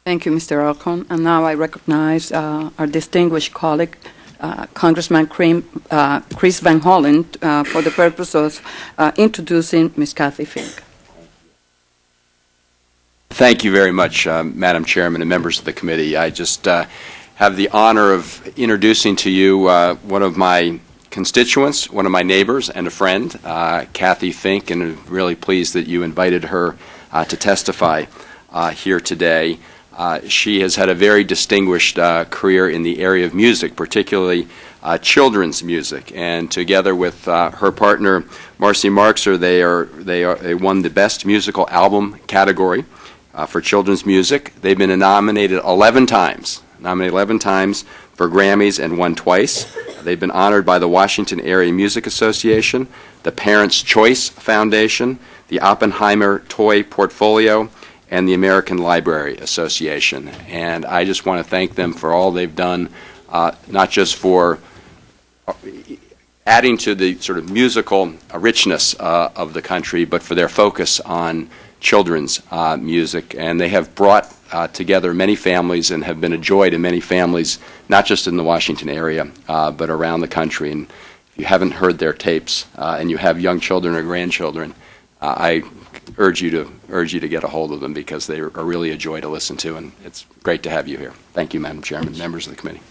Thank you, Mr. Alcon. And now I recognize our distinguished colleague, Congressman Chris Van Hollen, for the purpose of introducing Ms. Cathy Fink. Thank you very much, Madam Chairman and members of the committee. I just have the honor of introducing to you one of my constituents, one of my neighbors, and a friend, Cathy Fink, and I'm really pleased that you invited her to testify here today. She has had a very distinguished career in the area of music, particularly children's music, and together with her partner, Marcy Marxer, they won the Best Musical Album category for children's music. They've been nominated 11 times for Grammys and won twice. They've been honored by the Washington Area Music Association, the Parents' Choice Foundation, the Oppenheimer Toy Portfolio, and the American Library Association. And I just want to thank them for all they've done, not just for adding to the sort of musical richness of the country, but for their focus on children's music. And they have brought together many families and have been a joy to many families, not just in the Washington area, but around the country. And if you haven't heard their tapes and you have young children or grandchildren, I urge you to get a hold of them, because they are really a joy to listen to, and it's great to have you here. Thank you, Madam Chairman, members of the committee.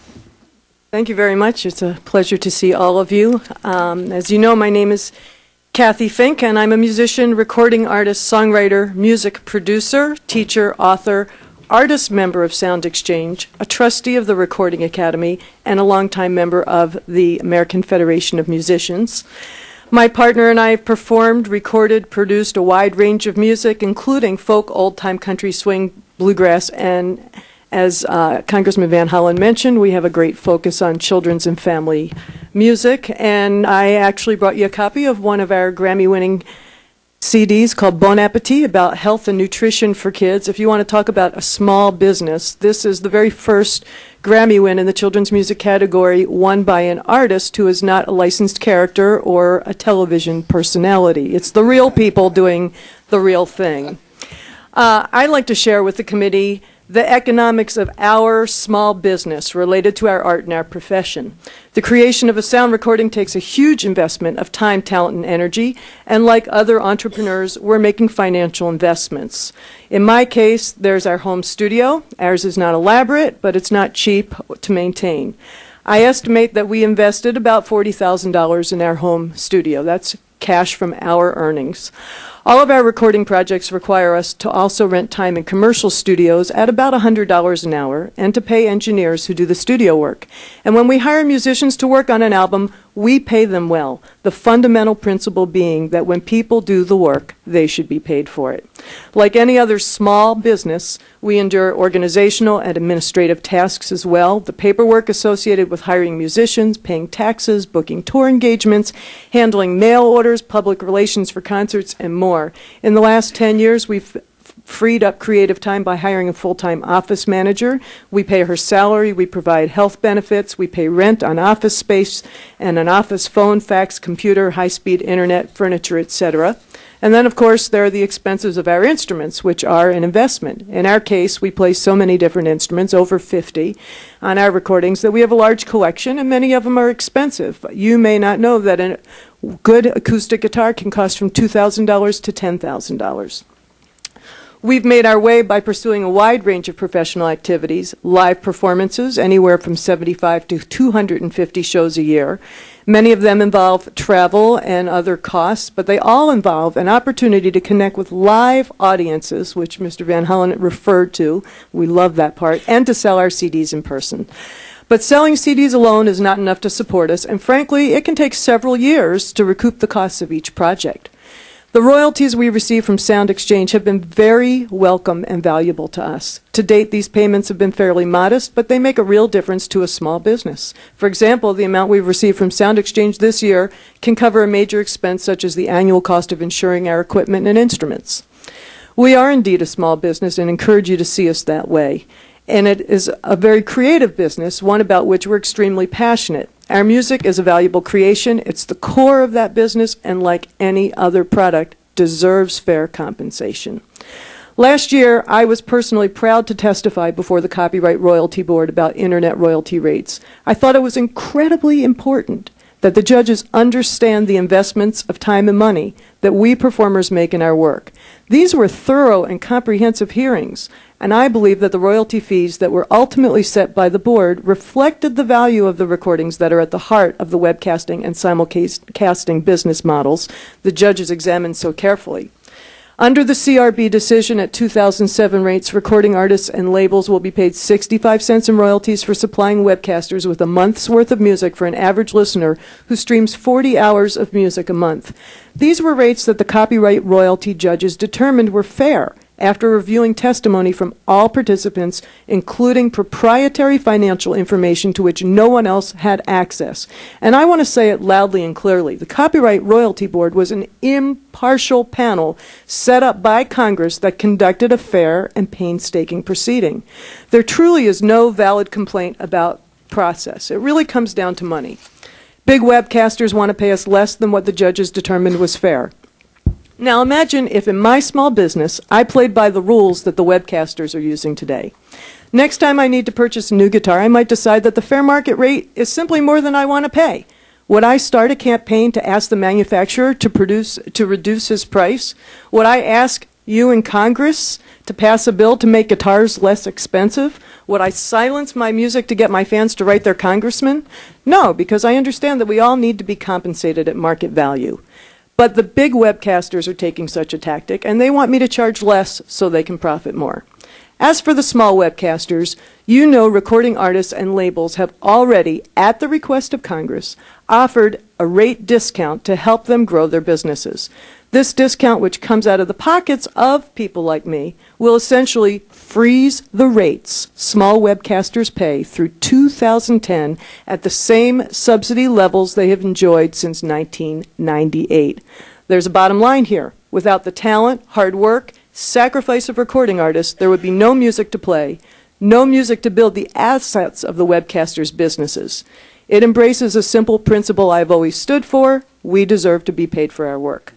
Thank you very much. It's a pleasure to see all of you. As you know, my name is Cathy Fink, and I'm a musician, recording artist, songwriter, music producer, teacher, author, artist member of Sound Exchange, a trustee of the Recording Academy, and a longtime member of the American Federation of Musicians. My partner and I have performed, recorded, produced a wide range of music, including folk, old-time country, swing, bluegrass, and as Congressman Van Hollen mentioned, we have a great focus on children's and family music. And I actually brought you a copy of one of our Grammy-winning CDs called Bon Appetit, about health and nutrition for kids. If you want to talk about a small business, this is the very first Grammy win in the children's music category, won by an artist who is not a licensed character or a television personality. It's the real people doing the real thing. I'd like to share with the committee the economics of our small business related to our art and our profession. The creation of a sound recording takes a huge investment of time, talent, and energy, and like other entrepreneurs, we're making financial investments. In my case, there's our home studio. Ours is not elaborate, but it's not cheap to maintain. I estimate that we invested about $40,000 in our home studio. That's cash from our earnings. All of our recording projects require us to also rent time in commercial studios at about $100 an hour, and to pay engineers who do the studio work. And when we hire musicians to work on an album, we pay them well, the fundamental principle being that when people do the work, they should be paid for it. Like any other small business, we endure organizational and administrative tasks as well. The paperwork associated with hiring musicians, paying taxes, booking tour engagements, handling mail orders, public relations for concerts, and more. In the last 10 years, we've freed up creative time by hiring a full-time office manager. We pay her salary, we provide health benefits, we pay rent on office space and an office phone, fax, computer, high-speed internet, furniture, etc. And then, of course, there are the expenses of our instruments, which are an investment. In our case, we play so many different instruments, over 50, on our recordings, that we have a large collection, and many of them are expensive. You may not know that a good acoustic guitar can cost from $2,000 to $10,000. We've made our way by pursuing a wide range of professional activities, live performances, anywhere from 75 to 250 shows a year. Many of them involve travel and other costs, but they all involve an opportunity to connect with live audiences, which Mr. Van Hollen referred to. We love that part, and to sell our CDs in person. But selling CDs alone is not enough to support us, and frankly, it can take several years to recoup the costs of each project. The royalties we receive from Sound Exchange have been very welcome and valuable to us. To date, these payments have been fairly modest, but they make a real difference to a small business. For example, the amount we've received from Sound Exchange this year can cover a major expense such as the annual cost of insuring our equipment and instruments. We are indeed a small business and encourage you to see us that way. And it is a very creative business, one about which we're extremely passionate. Our music is a valuable creation. It's the core of that business, and like any other product, deserves fair compensation. Last year, I was personally proud to testify before the Copyright Royalty Board about Internet royalty rates. I thought it was incredibly important that the judges understand the investments of time and money that we performers make in our work. These were thorough and comprehensive hearings, and I believe that the royalty fees that were ultimately set by the board reflected the value of the recordings that are at the heart of the webcasting and simulcasting business models the judges examined so carefully. Under the CRB decision at 2007 rates, recording artists and labels will be paid 65 cents in royalties for supplying webcasters with a month's worth of music for an average listener who streams 40 hours of music a month. These were rates that the copyright royalty judges determined were fair after reviewing testimony from all participants, including proprietary financial information to which no one else had access. And I want to say it loudly and clearly. The Copyright Royalty Board was an impartial panel set up by Congress that conducted a fair and painstaking proceeding. There truly is no valid complaint about process. It really comes down to money. Big webcasters want to pay us less than what the judges determined was fair. Now imagine if in my small business I played by the rules that the webcasters are using today. Next time I need to purchase a new guitar, I might decide that the fair market rate is simply more than I want to pay. Would I start a campaign to ask the manufacturer to reduce his price? Would I ask you in Congress to pass a bill to make guitars less expensive? Would I silence my music to get my fans to write their congressman? No, because I understand that we all need to be compensated at market value. But the big webcasters are taking such a tactic, and they want me to charge less so they can profit more. As for the small webcasters, you know recording artists and labels have already, at the request of Congress, offered a rate discount to help them grow their businesses. This discount, which comes out of the pockets of people like me, will essentially freeze the rates small webcasters pay through 2010 at the same subsidy levels they have enjoyed since 1998. There's a bottom line here. Without the talent, hard work, sacrifice of recording artists, there would be no music to play, no music to build the assets of the webcasters' businesses. It embraces a simple principle I've always stood for: we deserve to be paid for our work.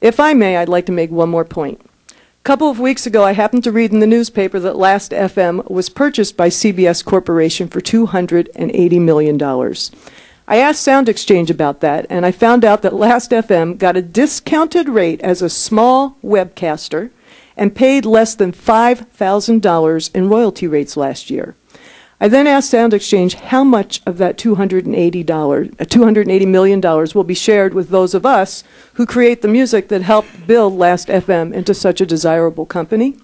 If I may, I'd like to make one more point. A couple of weeks ago, I happened to read in the newspaper that Last FM was purchased by CBS Corporation for $280 million. I asked Sound Exchange about that, and I found out that Last FM got a discounted rate as a small webcaster and paid less than $5,000 in royalty rates last year. I then asked Sound Exchange how much of that $280 million will be shared with those of us who create the music that helped build Last FM into such a desirable company.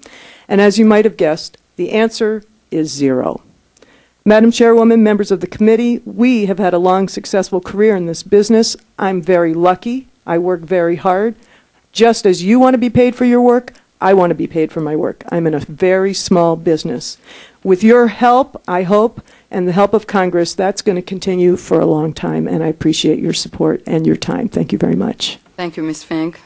And as you might have guessed, the answer is zero. Madam Chairwoman, members of the committee, we have had a long, successful career in this business. I'm very lucky. I work very hard. Just as you want to be paid for your work, I want to be paid for my work. I'm in a very small business. With your help, I hope, and the help of Congress, that's going to continue for a long time, and I appreciate your support and your time. Thank you very much. Thank you, Ms. Fink.